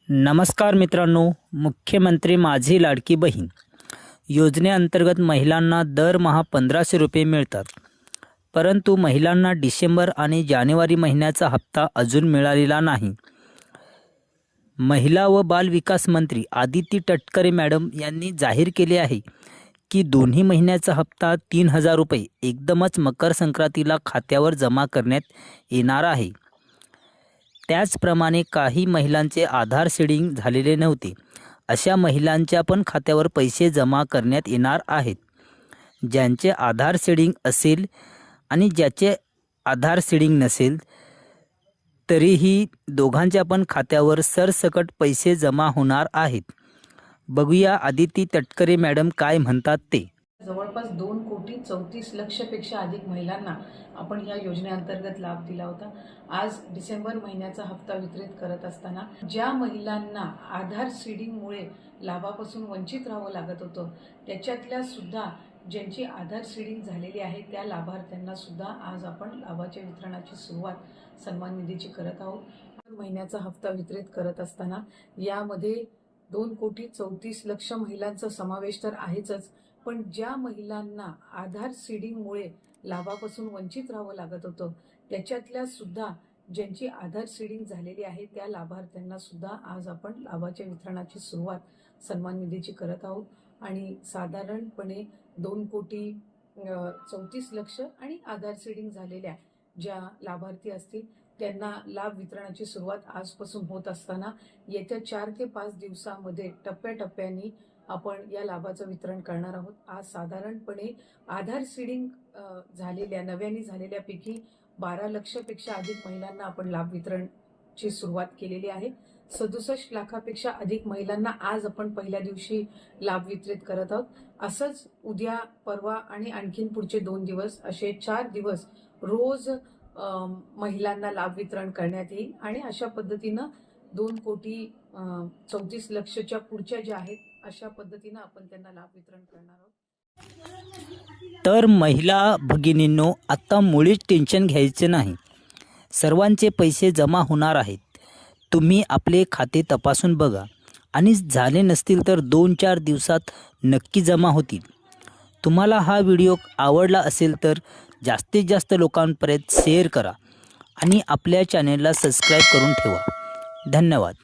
नमस्कार मित्रांनो, मुख्यमंत्री माझी लाडकी बहीण योजनेअंतर्गत महिलांना दरमहा 1500 रुपये मिळतात. परंतु महिलांना डिसेंबर आणि जानेवारी महिन्याचा हप्ता अजून मिळालेला नाही. महिला व बाल विकास मंत्री आदिती तटकरे मॅडम यांनी जाहीर केले आहे की दोन्ही महिन्याचा हप्ता 3000 रुपये एकदमच मकर संक्रांतीला खात्यावर जमा करण्यात येणार आहे. त्याचप्रमाणे काही महिलांचे आधार सीडिंग झालेले नव्हते, अशा महिलांच्या पण खात्यावर पैसे जमा करण्यात येणार आहेत. ज्यांचे आधार सीडिंग असेल आणि ज्याचे आधार सीडिंग नसेल तरीही दोघांच्या पण खात्यावर सरसकट पैसे जमा होणार आहेत. बघूया आदिती तटकरे मॅडम काय म्हणतात ते. जवळपास 2,34,00,00,000पेक्षा अधिक महिलांना आपण या योजनेअंतर्गत लाभ दिला होता. आज डिसेंबर महिन्याचा हप्ता वितरित करत असताना ज्या महिलांना आधार सीडिंगमुळे लाभापासून वंचित राहावं लागत होतं, त्याच्यातल्या सुद्धा ज्यांची आधार सीडिंग झालेली आहे त्या लाभार्थ्यांना सुद्धा आज आपण लाभाच्या वितरणाची सुरुवात सन्मान निधीची करत आहोत. महिन्याचा हप्ता वितरित करत असताना यामध्ये 2,34,00,000 महिलांचा समावेश तर आहेच, पण ज्या महिलांना आधार सीडिंगमुळे लाभापासून वंचित राहावं लागत होतं, त्याच्यातल्या सुद्धा ज्यांची आधार सीडिंग झालेली आहे त्या लाभार्थ्यांना सुद्धा आज आपण लाभाच्या वितरणाची सुरुवात सन्मान निधीची करत आहोत. आणि साधारणपणे 2,34,00,000 आणि आधार सीडिंग झालेल्या ज्या लाभार्थी असतील त्यांना लाभ वितरणाची सुरुवात आजपासून होत असताना येत्या 4 ते 5 दिवसांमध्ये टप्प्याटप्प्याने आपण या लाभाचं वितरण करणार आहोत. आज साधारणपणे आधार सीडिंग झालेल्या नव्याने झालेल्यापैकी 12 लक्षपेक्षा अधिक महिलांना आपण लाभ वितरणची सुरुवात केलेली आहे. 67 लाखापेक्षा अधिक महिलांना आज आपण पहिल्या दिवशी लाभ वितरित करत आहोत. असंच उद्या, परवा आणि आणखीन पुढचे 2 दिवस असे 4 दिवस रोज महिलांना लाभ वितरण करण्यात येईल. आणि अशा पद्धतीनं 2,34,00,000च्या पुढच्या ज्या आहेत अशा पद्धतीनं आपण त्यांना लाभ वितरण करणार आहोत. तर महिला भगिनींनो, आता मुळीच टेन्शन घ्यायचे नाही. सर्वांचे पैसे जमा होणार आहेत. तुम्ही आपले खाते तपासून बघा आणि झाले नसतील तर 2-4 दिवसात नक्की जमा होतील. तुम्हाला हा व्हिडिओ आवडला असेल तर जास्तीत जास्त लोकांपर्यंत शेअर करा आणि आपल्या चॅनेलला सबस्क्राईब करून ठेवा. धन्यवाद.